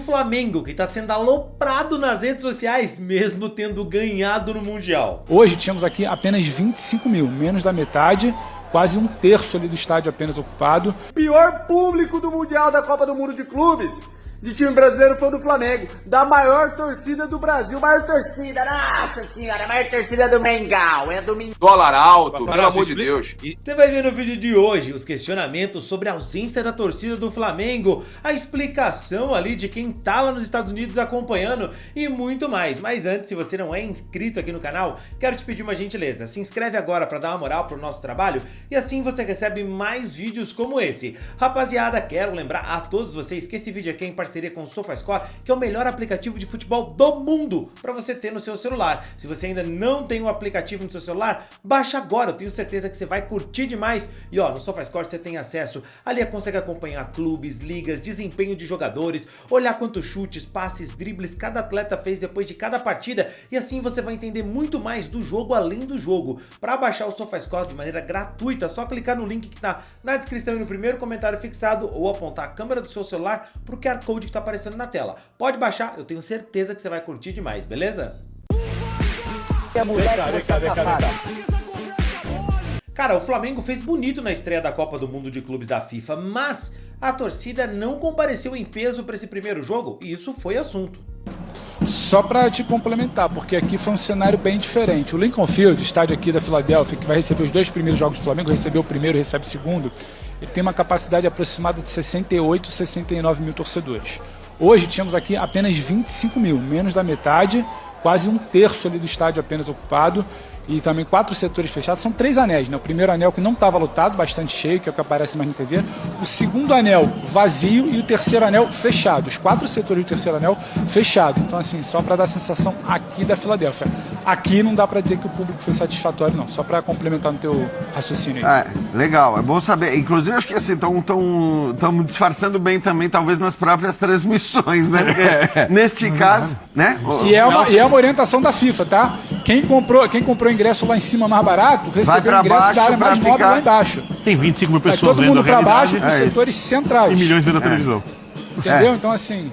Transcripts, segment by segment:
Flamengo, que está sendo aloprado nas redes sociais, mesmo tendo ganhado no Mundial. Hoje tínhamos aqui apenas 25 mil, menos da metade, quase um terço ali do estádio apenas ocupado. Pior público do Mundial da Copa do Mundo de Clubes de time brasileiro foi o do Flamengo, da maior torcida do Brasil, maior torcida, nossa senhora, a maior torcida do Mengão, é do Mengão. Dólar alto, pelo amor de Deus. Você vai ver no vídeo de hoje os questionamentos sobre a ausência da torcida do Flamengo, a explicação ali de quem tá lá nos Estados Unidos acompanhando e muito mais. Mas antes, se você não é inscrito aqui no canal, quero te pedir uma gentileza, se inscreve agora para dar uma moral pro nosso trabalho e assim você recebe mais vídeos como esse. Rapaziada, quero lembrar a todos vocês que esse vídeo aqui é em parceria com o SofaScore, que é o melhor aplicativo de futebol do mundo para você ter no seu celular. Se você ainda não tem o aplicativo no seu celular, baixa agora, eu tenho certeza que você vai curtir demais. E ó, no SofaScore você tem acesso, ali consegue acompanhar clubes, ligas, desempenho de jogadores, olhar quantos chutes, passes, dribles cada atleta fez depois de cada partida e assim você vai entender muito mais do jogo além do jogo. Para baixar o SofaScore de maneira gratuita, é só clicar no link que está na descrição e no primeiro comentário fixado ou apontar a câmera do seu celular pro QR Code que tá aparecendo na tela. Pode baixar, eu tenho certeza que você vai curtir demais, beleza? Cara, o Flamengo fez bonito na estreia da Copa do Mundo de Clubes da FIFA, mas a torcida não compareceu em peso para esse primeiro jogo e isso foi assunto. Só para te complementar, porque aqui foi um cenário bem diferente. O Lincoln Field, estádio aqui da Filadélfia, que vai receber os dois primeiros jogos do Flamengo, recebeu o primeiro e recebe o segundo, ele tem uma capacidade aproximada de 68, 69 mil torcedores. Hoje tínhamos aqui apenas 25 mil, menos da metade, quase um terço ali do estádio apenas ocupado. E também 4 setores fechados, são 3 anéis, né? O primeiro anel que não estava lotado, bastante cheio, que é o que aparece mais na TV. O segundo anel vazio e o terceiro anel fechado. Os 4 setores do terceiro anel fechados. Então assim, só para dar a sensação aqui da Filadélfia. Aqui não dá para dizer que o público foi satisfatório não, só para complementar no teu raciocínio aí. Legal, é bom saber. Inclusive acho que assim, estão disfarçando bem também, talvez nas próprias transmissões, né? Porque, neste caso, né? E é uma orientação da FIFA, tá? Quem comprou ingresso lá em cima mais barato, recebeu o ingresso da área mais nobre lá embaixo. Tem 25 mil pessoas todo mundo vendo a para baixo realidade. dos setores centrais. E milhões vendo a televisão. Entendeu? Então assim,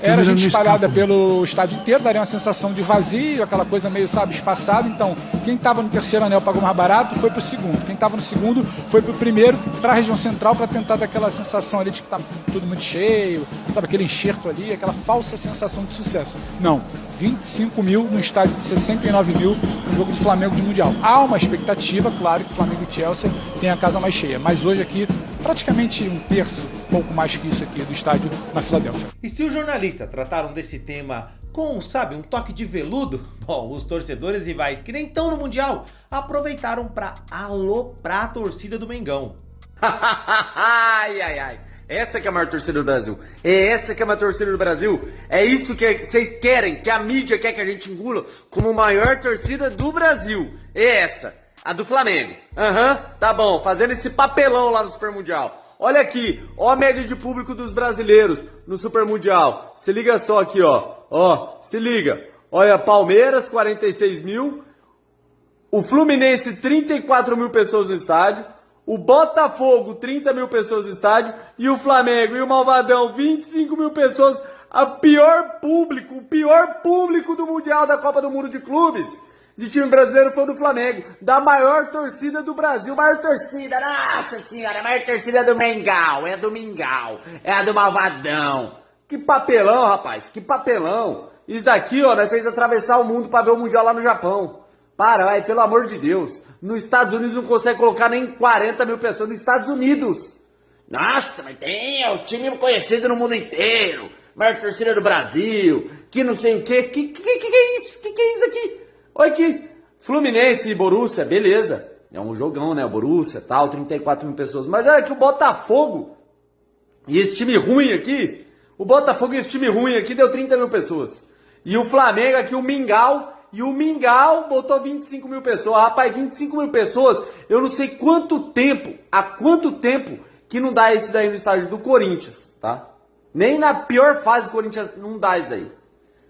era gente espalhada pelo estádio inteiro, daria uma sensação de vazio, aquela coisa meio, sabe, espaçada. Então, quem estava no terceiro anel pagou mais barato, foi pro segundo. Quem estava no segundo foi pro primeiro, para a região central, para tentar dar aquela sensação ali de que tá tudo muito cheio, sabe, aquele enxerto ali, aquela falsa sensação de sucesso. Não, 25 mil no estádio de 69 mil no jogo de Flamengo de Mundial. Há uma expectativa, claro, que Flamengo e Chelsea tem a casa mais cheia, mas hoje aqui praticamente um terço, pouco mais que isso aqui, do estádio na Filadélfia. E se os jornalistas trataram desse tema com, sabe, um toque de veludo, bom, os torcedores rivais que nem estão no Mundial aproveitaram para aloprar a torcida do Mengão. Ai, ai, ai. Essa que é a maior torcida do Brasil. É essa que é a maior torcida do Brasil. É isso que vocês querem, que a mídia quer que a gente engula como a maior torcida do Brasil. É essa. A do Flamengo. Tá bom. Fazendo esse papelão lá no Super Mundial. Olha aqui. Ó a média de público dos brasileiros no Super Mundial. Se liga só aqui, ó. Ó, se liga. Olha, Palmeiras, 46 mil. O Fluminense, 34 mil pessoas no estádio. O Botafogo, 30 mil pessoas no estádio. E o Flamengo e o Malvadão, 25 mil pessoas. O pior público do Mundial da Copa do Mundo de Clubes de time brasileiro foi o do Flamengo, da maior torcida do Brasil, maior torcida, nossa senhora, a maior torcida é do Mengão, é do Mingau, é a do Malvadão. Que papelão, rapaz, que papelão. Isso daqui, ó, nós fez atravessar o mundo pra ver o Mundial lá no Japão. Para, vai, pelo amor de Deus. Nos Estados Unidos não consegue colocar nem 40 mil pessoas, nos Estados Unidos. Nossa, mas é o time conhecido no mundo inteiro, maior torcida do Brasil, que não sei o quê. Que é isso? Que é isso aqui? Olha aqui, Fluminense e Borussia, beleza. É um jogão, né? O Borussia, tal, 34 mil pessoas. Mas olha aqui o Botafogo e esse time ruim aqui. O Botafogo e esse time ruim aqui deu 30 mil pessoas. E o Flamengo aqui, o Mingau. E o Mingau botou 25 mil pessoas. Rapaz, 25 mil pessoas. Eu não sei há quanto tempo que não dá isso daí no estádio do Corinthians, tá? Nem na pior fase do Corinthians não dá isso aí.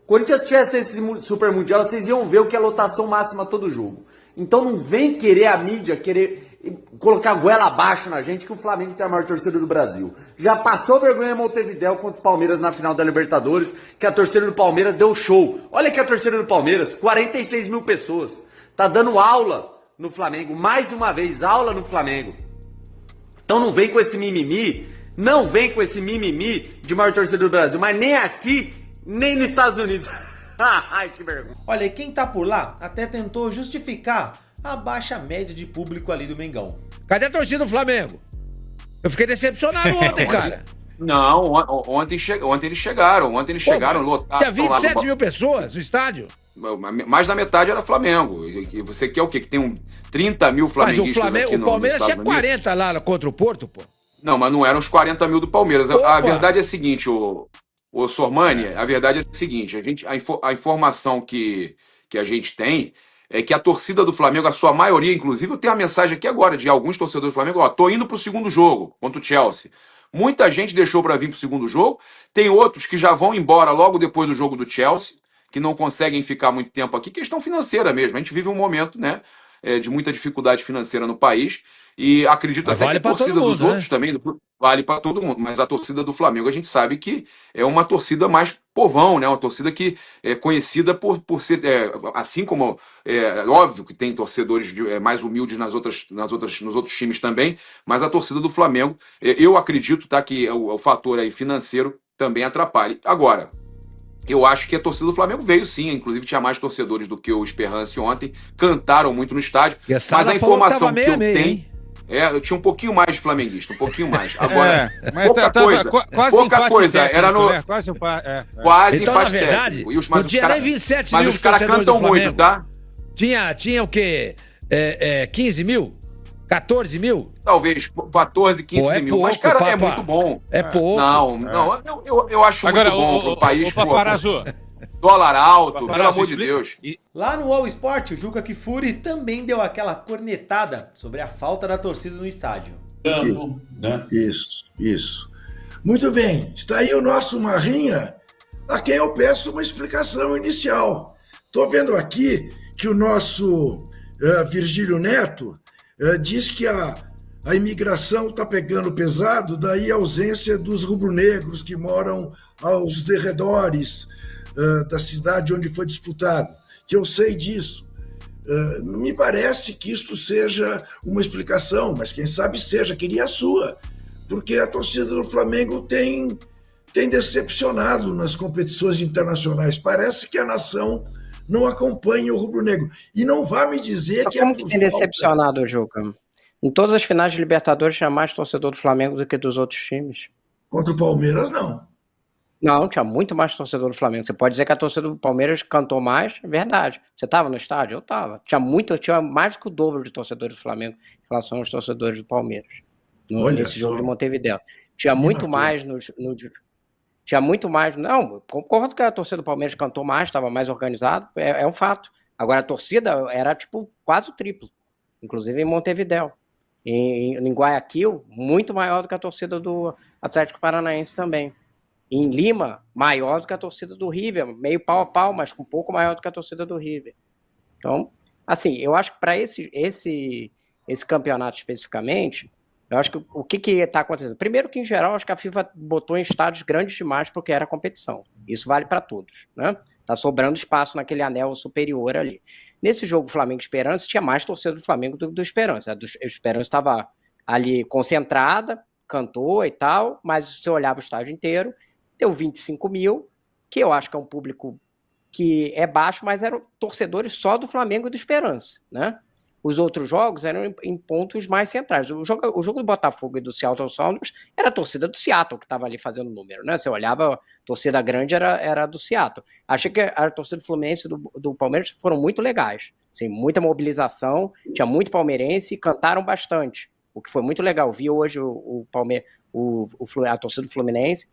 Corinthians tivesse esse Super Mundial, vocês iam ver o que é lotação máxima todo jogo. Então não vem querer a mídia, querer colocar a goela abaixo na gente que o Flamengo tem a maior torcida do Brasil. Já passou vergonha em Montevidéu contra o Palmeiras na final da Libertadores, que a torcida do Palmeiras deu show. Olha que a torcida do Palmeiras, 46 mil pessoas. Tá dando aula no Flamengo, mais uma vez, aula no Flamengo. Então não vem com esse mimimi, de maior torcida do Brasil, mas nem aqui, nem nos Estados Unidos. Ai, que vergonha. Olha, e quem tá por lá até tentou justificar a baixa média de público ali do Mengão. Cadê a torcida do Flamengo? Eu fiquei decepcionado ontem, cara. Não, ontem eles chegaram, lotaram. Tinha 27 mil pessoas no estádio. Mais da metade era Flamengo. E você quer o quê? Que tem 30 mil flamenguistas aqui no o Palmeiras nos tinha Estados 40 lá contra o Porto, pô. Não, mas não eram os 40 mil do Palmeiras. A verdade é a seguinte, o Sormani, a verdade é a seguinte, a informação que a gente tem é que a torcida do Flamengo, a sua maioria, inclusive, eu tenho a mensagem aqui agora de alguns torcedores do Flamengo, tô indo pro segundo jogo contra o Chelsea. Muita gente deixou para vir pro segundo jogo, tem outros que já vão embora logo depois do jogo do Chelsea, que não conseguem ficar muito tempo aqui, questão financeira mesmo. A gente vive um momento, né, de muita dificuldade financeira no país, e acredito até que a torcida dos outros também vale para todo mundo, mas a torcida do Flamengo a gente sabe que é uma torcida mais povão, né? Uma torcida que é conhecida por ser, assim como óbvio que tem torcedores mais humildes nos outros times também, mas a torcida do Flamengo, eu acredito, tá, que o fator aí financeiro também atrapalha. Agora, eu acho que a torcida do Flamengo veio sim, inclusive tinha mais torcedores do que o Esperance ontem, cantaram muito no estádio, mas a informação que eu tenho... eu tinha um pouquinho mais de flamenguista, um pouquinho mais. Agora, pouca coisa. Era no. Quase então, empate na verdade, técnico. Não tinha nem 27 mil. Mas os caras cantam muito, tá? Tinha o quê? 15 mil? 14 mil? Talvez 14, 15 mil. Mas, cara, é muito bom. É pouco. Não, eu acho muito bom pro país. Dólar alto, pelo amor de Deus. Lá no All Sport, o Juca Kfouri também deu aquela cornetada sobre a falta da torcida no estádio. Isso. Muito bem, está aí o nosso Marrinha, a quem eu peço uma explicação inicial. Estou vendo aqui que o nosso Virgílio Neto diz que a imigração está pegando pesado, daí a ausência dos rubro-negros que moram aos derredores da cidade onde foi disputado, que eu sei disso. Me parece que isto seja uma explicação, mas quem sabe seja, queria a sua, porque a torcida do Flamengo tem decepcionado nas competições internacionais. Parece que a nação não acompanha o rubro-negro. E não vá me dizer que como que tem decepcionado, Juca? Em todas as finais de Libertadores tinha mais torcedor do Flamengo do que dos outros times. Contra o Palmeiras, não. Não, tinha muito mais torcedor do Flamengo. Você pode dizer que a torcida do Palmeiras cantou mais, é verdade. Você estava no estádio? Eu estava. Tinha mais do que o dobro de torcedores do Flamengo em relação aos torcedores do Palmeiras. Nesse jogo de Montevidéu. Tinha muito mais tinha muito mais. Não, concordo que a torcida do Palmeiras cantou mais, estava mais organizado, é um fato. Agora a torcida era tipo quase o triplo, inclusive em Montevidéu. Em Guayaquil, muito maior do que a torcida do Atlético Paranaense também. Em Lima, maior do que a torcida do River, meio pau a pau, mas um pouco maior do que a torcida do River. Então, assim, eu acho que para esse campeonato especificamente, eu acho que o que está acontecendo? Primeiro que, em geral, acho que a FIFA botou em estádios grandes demais porque era competição. Isso vale para todos, né? Tá sobrando espaço naquele anel superior ali. Nesse jogo Flamengo e Esperança, tinha mais torcida do Flamengo do que do Esperança. A do Esperança estava ali concentrada, cantou e tal, mas se você olhava o estádio inteiro, deu 25 mil, que eu acho que é um público que é baixo, mas eram torcedores só do Flamengo e do Esperança, né? Os outros jogos eram em pontos mais centrais. O jogo do Botafogo e do Seattle Sounders era a torcida do Seattle que estava ali fazendo número, né? Você olhava, a torcida grande era do Seattle. Achei que a torcida do Fluminense e do Palmeiras foram muito legais. Assim, muita mobilização, tinha muito palmeirense e cantaram bastante, o que foi muito legal. Vi hoje a torcida do Fluminense.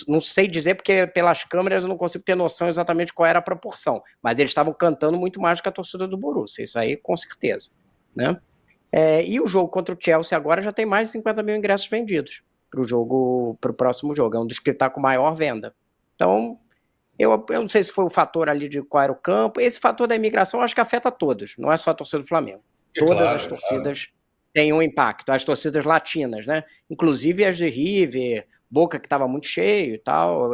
Não sei dizer, porque pelas câmeras eu não consigo ter noção exatamente qual era a proporção, mas eles estavam cantando muito mais do que a torcida do Borussia, isso aí com certeza, né? E o jogo contra o Chelsea agora já tem mais de 50 mil ingressos vendidos para o próximo jogo, é um dos que está com maior venda. Então, eu não sei se foi o fator ali de qual era o campo, esse fator da imigração eu acho que afeta todos, não é só a torcida do Flamengo, todas as torcidas tem um impacto. As torcidas latinas, né? Inclusive as de River, Boca, que estava muito cheio e tal,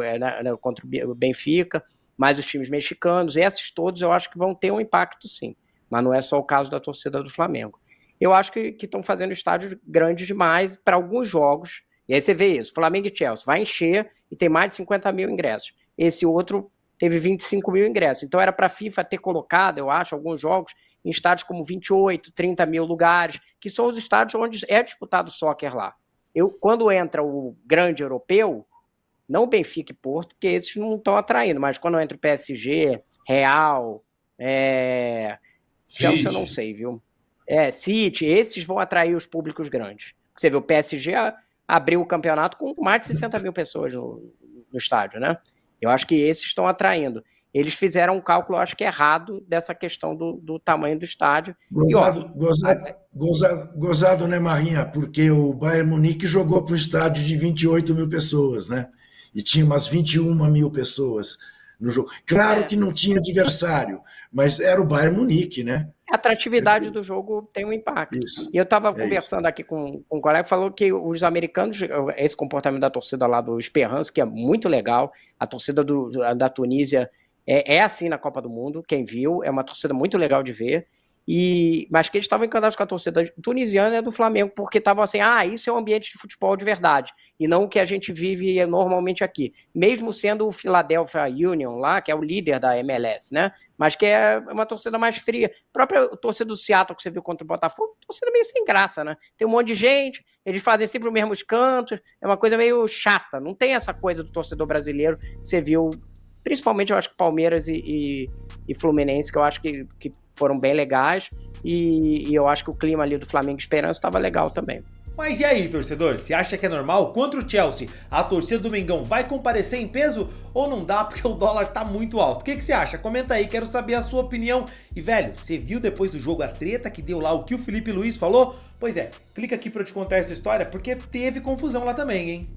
contra o Benfica, mas os times mexicanos, esses todos eu acho que vão ter um impacto, sim. Mas não é só o caso da torcida do Flamengo. Eu acho que estão fazendo estádios grandes demais para alguns jogos. E aí você vê isso, Flamengo e Chelsea vai encher e tem mais de 50 mil ingressos. Esse outro teve 25 mil ingressos. Então era para a FIFA ter colocado, eu acho, alguns jogos em estádios como 28, 30 mil lugares, que são os estádios onde é disputado soccer lá. Quando entra o grande europeu, não o Benfica e Porto, porque esses não estão atraindo, mas quando entra o PSG, Real, Chelsea eu não sei, viu? City, esses vão atrair os públicos grandes. Você vê, o PSG abriu o campeonato com mais de 60 mil pessoas no estádio, né? Eu acho que esses estão atraindo. Eles fizeram um cálculo, eu acho que errado, dessa questão do tamanho do estádio. Gozado, né, Marrinha? Porque o Bayern Munique jogou para um estádio de 28 mil pessoas, né? E tinha umas 21 mil pessoas no jogo. Claro que não tinha adversário, mas era o Bayern Munique, né? A atratividade do jogo tem um impacto. Isso. E eu estava conversando aqui com um colega que falou que os americanos, esse comportamento da torcida lá do Esperance, que é muito legal, a torcida da Tunísia é assim na Copa do Mundo, quem viu, é uma torcida muito legal de ver, mas que eles estavam encantados com a torcida tunisiana e do Flamengo, porque estavam assim, isso é um ambiente de futebol de verdade, e não o que a gente vive normalmente aqui, mesmo sendo o Philadelphia Union lá, que é o líder da MLS, né, mas que é uma torcida mais fria. A própria torcida do Seattle que você viu contra o Botafogo, torcida meio sem graça, né, tem um monte de gente, eles fazem sempre os mesmos cantos, é uma coisa meio chata, não tem essa coisa do torcedor brasileiro que você viu. Principalmente eu acho que Palmeiras e Fluminense, que eu acho que foram bem legais, e eu acho que o clima ali do Flamengo Esperança estava legal também. Mas e aí, torcedor? Você acha que é normal? Contra o Chelsea, a torcida do Mengão vai comparecer em peso ou não dá porque o dólar tá muito alto? O que você acha? Comenta aí, quero saber a sua opinião. E velho, você viu depois do jogo a treta que deu lá, o que o Felipe Luiz falou? Pois é, clica aqui pra eu te contar essa história porque teve confusão lá também, hein?